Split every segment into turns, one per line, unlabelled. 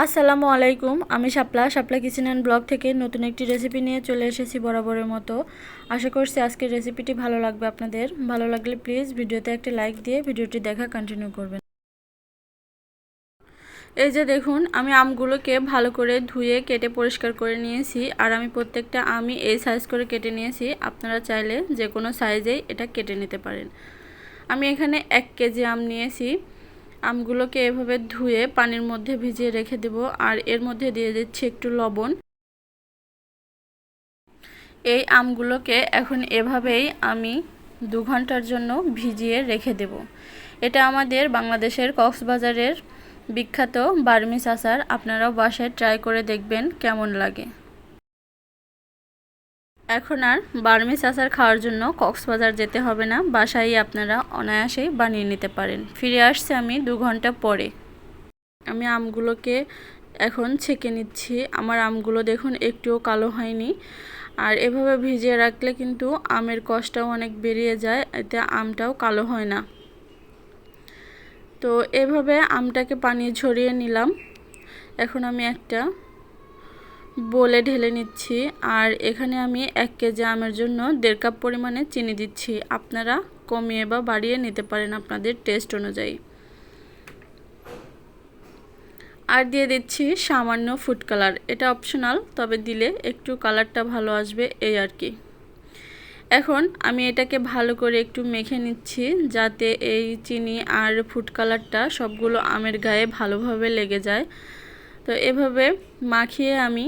আসসালামু আলাইকুম। আমি শাপলা কিচেন অ্যান্ড ব্লগ থেকে নতুন একটি রেসিপি নিয়ে চলে এসেছি বরাবরের মতো। আশা করছি আজকের রেসিপিটি ভালো লাগবে আপনাদের। ভালো লাগলে প্লিজ ভিডিওতে একটা লাইক দিয়ে ভিডিওটি দেখা কন্টিনিউ করবেন। এই যে দেখুন, আমি আমগুলোকে ভালো করে ধুয়ে কেটে পরিষ্কার করে নিয়েছি। আর আমি প্রত্যেকটা আমই এই সাইজ করে কেটে নিয়েছি। আপনারা চাইলে যে কোনো সাইজেই এটা কেটে নিতে পারেন। আমি এখানে 1 কেজি আম নিয়েছি। আমগুলোকে এভাবে ধুয়ে পানির মধ্যে ভিজিয়ে রেখে দেব। আর এর মধ্যে দিয়ে দিচ্ছি একটু লবণ। এই আমগুলোকে এখন এভাবেই আমি 2 ঘন্টার জন্য ভিজিয়ে রেখে দেব। এটা আমাদের বাংলাদেশের কক্সবাজারের বিখ্যাত বার্মিস আচার। আপনারাও বাসায় ট্রাই করে দেখবেন কেমন লাগে। এখন আর বার্মিস আচার খাওয়ার জন্য কক্সবাজার যেতে হবে না, বাসায় আপনারা অনায়াসেই বানিয়ে নিতে পারেন। ফিরে আসছি আমি 2 ঘন্টা পরে। আমি আমগুলোকে এখন ছেঁকে নিচ্ছি। আমার আমগুলো দেখুন একটুও কালো হয়নি। আর এভাবে ভিজিয়ে রাখলে কিন্তু আমের কষটাও অনেক বেরিয়ে যায়, এতে আমটাও কালো হয় না। তো এভাবে আমটাকে পানি ঝরিয়ে নিলাম। এখন আমি একটা বলে ঢেলে নিচ্ছি। আর এখানে আমি 1 কেজি আমের জন্য 1.5 কাপ পরিমাণে চিনি দিচ্ছি। আপনারা কমিয়ে বা বাড়িয়ে নিতে পারেন আপনাদের টেস্ট অনুযায়ী। আর দিয়ে দিচ্ছি সামান্য ফুড কালার। এটা অপশনাল, তবে দিলে একটু কালারটা ভালো আসবে এই আর কি। এখন আমি এটাকে ভালো করে একটু মেখে নিচ্ছি, যাতে এই চিনি আর ফুড কালারটা সবগুলো আমের গায়ে ভালোভাবে লেগে যায়। তো এভাবে মাখিয়ে আমি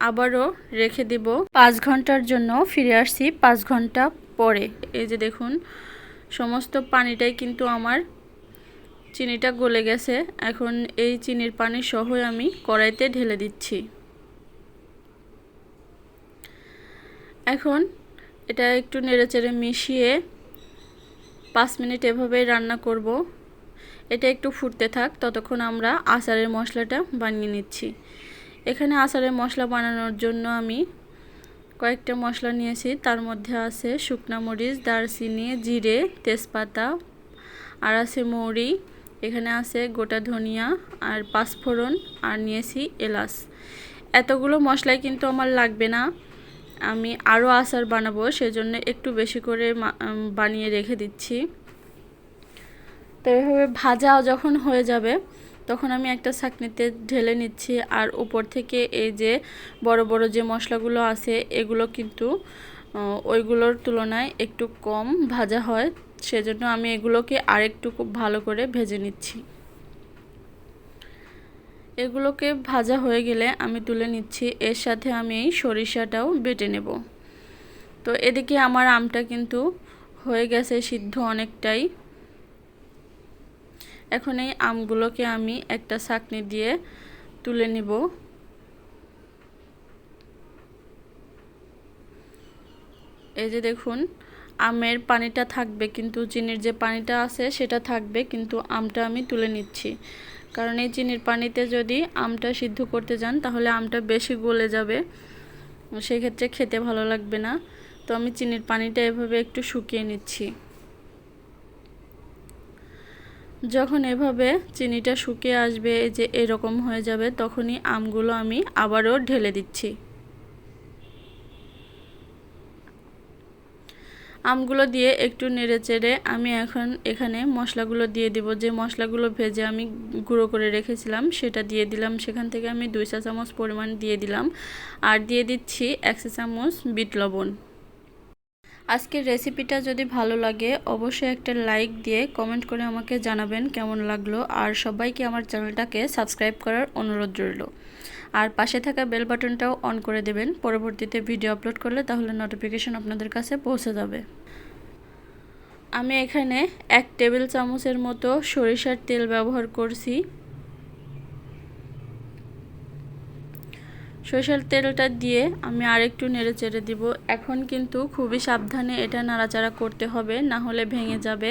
আবারও রেখে দিব 5 ঘন্টার জন্য। ফিরে আসছি 5 ঘন্টা পরে। এই যে দেখুন, সমস্ত পানিটাই কিন্তু আমার চিনিটা গলে গেছে। এখন এই চিনির পানি সহ আমি কড়াইতে ঢেলে দিচ্ছি। এখন এটা একটু নেড়েচেড়ে মিশিয়ে 5 মিনিট এভাবেই রান্না করব। এটা একটু ফুটতে থাক, ততক্ষণ আমরা আচারের মশলাটা বানিয়ে নিচ্ছি। এখানে আচারের মশলা বানানোর জন্য আমি কয়েকটা মশলা নিয়েছি। তার মধ্যে আছে শুকনা মরিচ, দারচিনি, জিরে, তেজপাতা, আর আছে মৌরি, এখানে আছে গোটা ধনিয়া আর পাঁচফোড়ন, আর নিয়েছি এলাচ। এতগুলো মশলাই কিন্তু আমার লাগবে না, আমি আরও আচার বানাবো, সেজন্য একটু বেশি করে বানিয়ে রেখে দিচ্ছি। তো এভাবে ভাজা যখন হয়ে যাবে তখন আমি একটা ছাঁকনিতে ঢেলে নিচ্ছি। আর উপর থেকে এই যে বড় বড় যে মশলাগুলো আছে এগুলো কিন্তু ওইগুলোর তুলনায় একটু কম ভাজা হয়, সেজন্য আমি এগুলোকে আরেকটু খুব ভালো করে ভেজে নিচ্ছি। এগুলোকে ভাজা হয়ে গেলে আমি তুলে নিচ্ছি। এর সাথে আমি এই সরিষাটাও বেটে নেব। তো এদিকে আমার আমটা কিন্তু হয়ে গেছে সিদ্ধ অনেকটাই। এখন এই আমগুলোকে আমি একটা ছাঁকনি দিয়ে তুলে নিব। এই যে দেখুন, আমের পানিটা থাকবে কিন্তু চিনির যে পানিটা আছে সেটা থাকবে, কিন্তু আমটা আমি তুলে নিচ্ছি। কারণ এই চিনির পানিতে যদি আমটা সিদ্ধ করতে যান তাহলে আমটা বেশি গলে যাবে, সেক্ষেত্রে খেতে ভালো লাগবে না। তো আমি চিনির পানিটা এভাবে একটু শুকিয়ে নিচ্ছি। যখন এভাবে চিনিটা শুকিয়ে আসবে, এই যে এরকম হয়ে যাবে, তখনই আমগুলো আমি আবারও ঢেলে দিচ্ছি। আমগুলো দিয়ে একটু নেড়েচেড়ে আমি এখন এখানে মশলাগুলো দিয়ে দিব। যে মশলাগুলো ভেজে আমি গুঁড়ো করে রেখেছিলাম সেটা দিয়ে দিলাম। সেখান থেকে আমি 2 চা চামচ পরিমাণ দিয়ে দিলাম। আর দিয়ে দিচ্ছি 1 চা চামচ বিট লবণ। আজকের রেসিপিটা যদি ভালো লাগে অবশ্যই একটা লাইক দিয়ে কমেন্ট করে আমাকে জানাবেন কেমন লাগলো। আর সবাইকে আমার চ্যানেলটাকে সাবস্ক্রাইব করার অনুরোধ রইল। আর পাশে থাকা বেল বাটনটাও অন করে দেবেন, পরবর্তীতে ভিডিও আপলোড করলে তাহলে নোটিফিকেশন আপনাদের কাছে পৌঁছে যাবে। আমি এখানে 1 টেবিল চামচের মতো সরিষার তেল ব্যবহার করছি। সরিষার তেলটা দিয়ে আমি আরেকটু নেড়েচেড়ে দিব। এখন কিন্তু খুবই সাবধানে এটা নাড়াচাড়া করতে হবে, না হলে ভেঙে যাবে।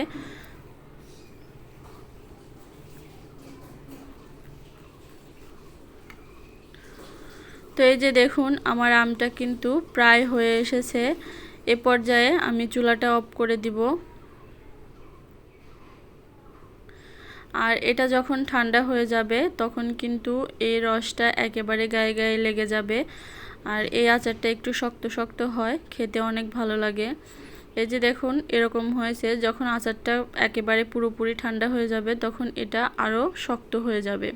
তো এই যে দেখুন, আমার আমটা কিন্তু প্রায় হয়ে এসেছে। এ পর্যায়ে আমি চুলাটা অফ করে দিব। আর এটা যখন ঠান্ডা হয়ে যাবে তখন কিন্তু এই রসটা একেবারে গায়ে গায়ে লেগে যাবে। আর এই আচারটা একটু শক্ত শক্ত হয়, খেতে অনেক ভালো লাগে। এই যে দেখুন এরকম হয়েছে। যখন আচারটা একেবারে পুরোপুরি ঠান্ডা হয়ে যাবে তখন এটা আরও শক্ত হয়ে যাবে।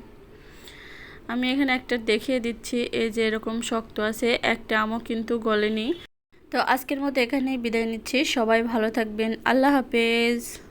আমি এখানে একটা দেখিয়ে দিচ্ছি, এই যে এরকম শক্ত আছে, একটা আমও কিন্তু গলেনি। তো আজকের মতো এখানেই বিদায় নিচ্ছি। সবাই ভালো থাকবেন। আল্লাহ হাফেজ।